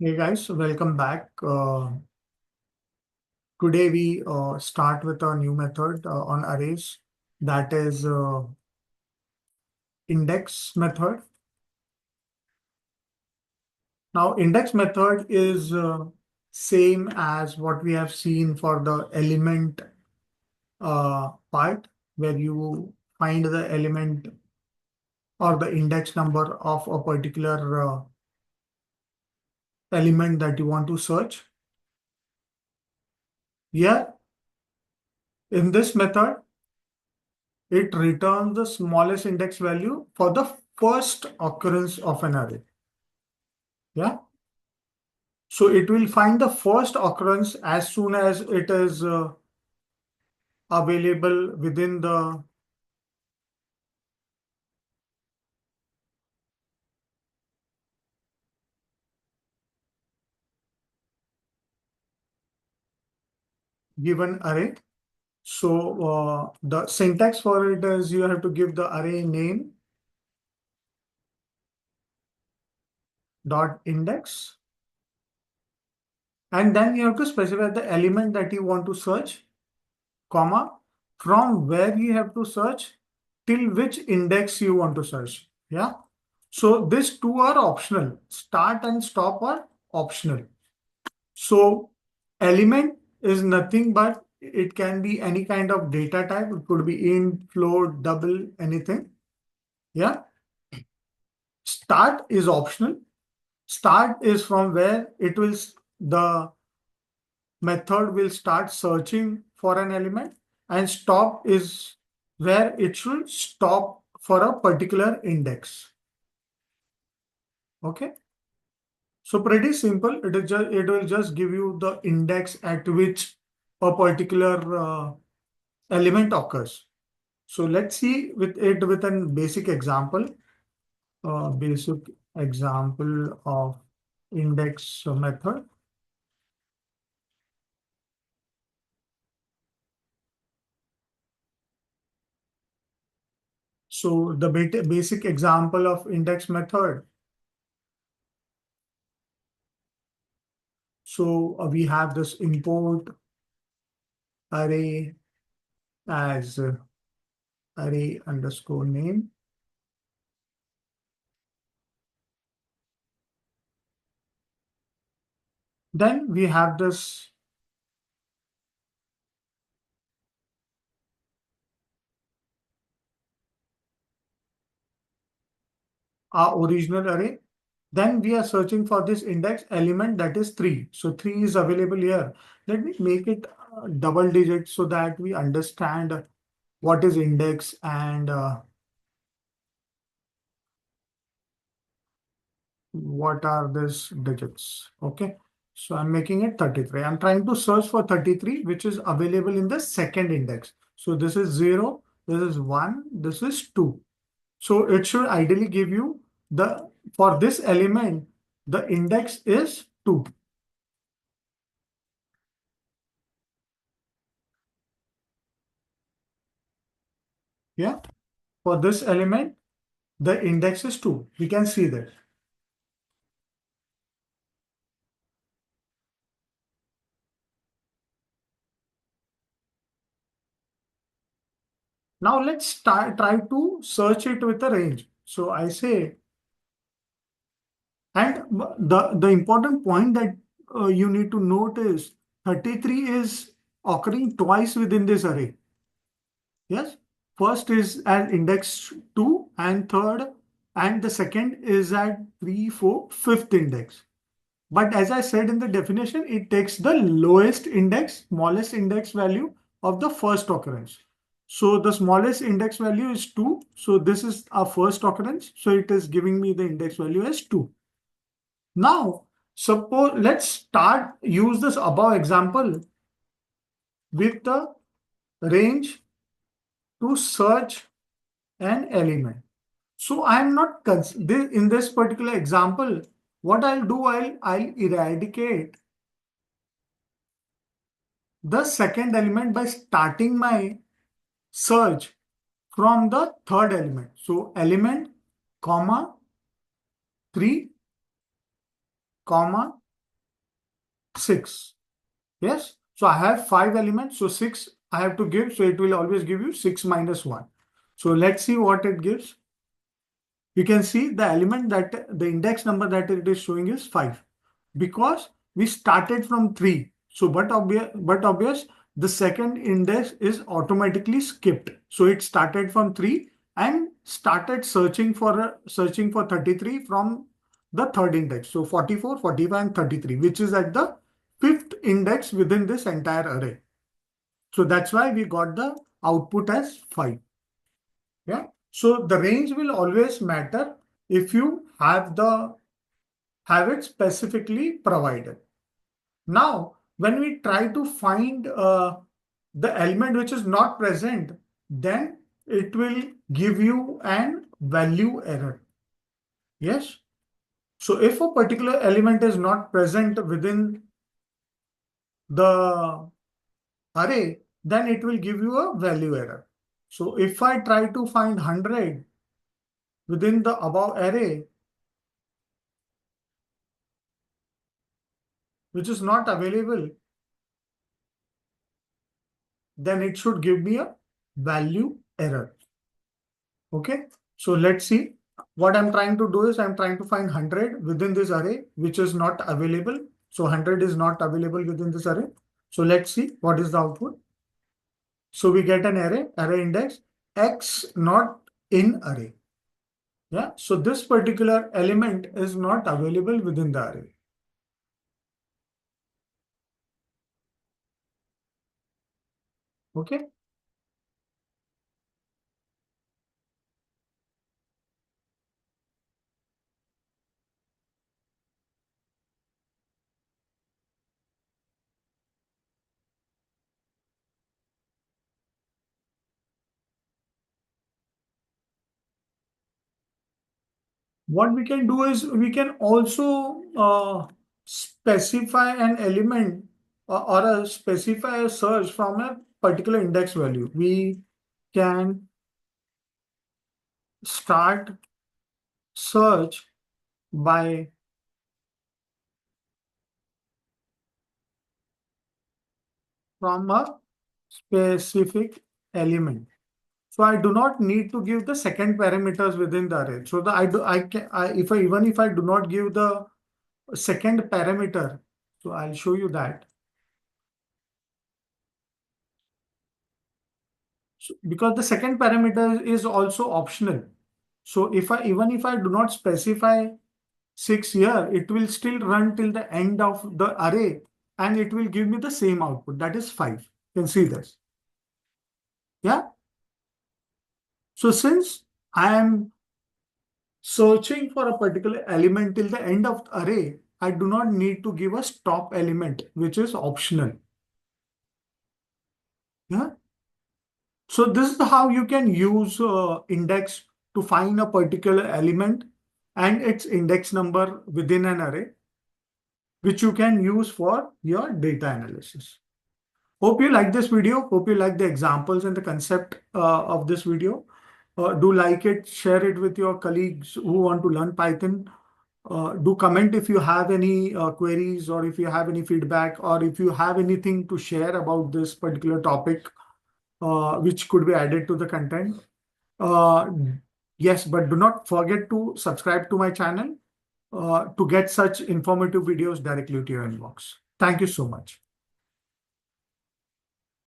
Hey guys, welcome back. Today we start with a new method on arrays, that is index method. Now index method is same as what we have seen for the element part, where you find the element or the index number of a particular element that you want to search. Here in this method, it returns the smallest index value for the first occurrence of an array. Yeah. So it will find the first occurrence as soon as it is available within the given array. So the syntax for it is you have to give the array name dot index, and then you have to specify the element that you want to search, comma, from where you have to search till which index you want to search. Yeah. So these two are optional. Start and stop are optional. So element is nothing but it can be any kind of data type. It could be int, float, double, anything. Yeah. Start is optional. Start is from where the method will start searching for an element, and stop is where it should stop for a particular index. Okay. So pretty simple. It will just give you the index at which a particular element occurs. So let's see with it with a basic example. Basic example of index method. So the basic example of index method. So we have this import array as array underscore name. Then we have this our original array. Then we are searching for this index element that is 3. So 3 is available here. Let me make it double digit so that we understand what is index and what are these digits. Okay. So I'm making it 33. I'm trying to search for 33, which is available in the second index. So this is 0, this is 1, this is 2. So it should ideally give you for this element, the index is 2. Yeah. For this element, the index is 2. We can see that. Now let's try to search it with a range. So I say, and the important point that you need to note is 33 is occurring twice within this array. Yes. First is at index 2 and third, and the second is at 3, 4, fifth index. But as I said in the definition, it takes the lowest index, smallest index value of the first occurrence. So the smallest index value is 2. So this is our first occurrence. So it is giving me the index value as 2. Now, suppose let's use this above example with the range to search an element. So I am not in this particular example. What I'll do, I'll eradicate the second element by starting my search from the third element. So element, comma, 3, comma, 6. Yes. So I have 5 elements. So 6 I have to give. So it will always give you 6 minus 1. So let's see what it gives. You can see the element that the index number that it is showing is 5 because we started from 3. So but obvious the second index is automatically skipped. So it started from 3 and started searching for 33 from the third index. So 44, 45 and 33, which is at the fifth index within this entire array. So that's why we got the output as 5. Yeah. So the range will always matter if you have it specifically provided. Now, when we try to find the element which is not present, then it will give you an value error. Yes. So if a particular element is not present within the array, then it will give you a value error. So if I try to find 100 within the above array, which is not available, then it should give me a value error. Okay, so let's see. What I'm trying to do is I'm trying to find 100 within this array, which is not available. So 100 is not available within this array. So let's see what is the output. So we get an array index X not in array. Yeah, so this particular element is not available within the array. Okay. What we can do is we can also specify an element specify a search from a particular index value. We can start search by from a specific element. So I do not need to give the second parameters within the array. So the I can if I even if I do not give the second parameter, so I'll show you that. So, because the second parameter is also optional. So even if I do not specify 6 here, it will still run till the end of the array and it will give me the same output, that is 5. You can see this. Yeah. So since I am searching for a particular element till the end of the array, I do not need to give a stop element, which is optional. Yeah. So this is how you can use index to find a particular element and its index number within an array, which you can use for your data analysis. Hope you like this video. Hope you like the examples and the concept of this video. Do like it, share it with your colleagues who want to learn Python. Do comment if you have any queries or if you have any feedback or if you have anything to share about this particular topic, which could be added to the content. Uh, yes, but do not forget to subscribe to my channel to get such informative videos directly to your inbox. Thank you so much.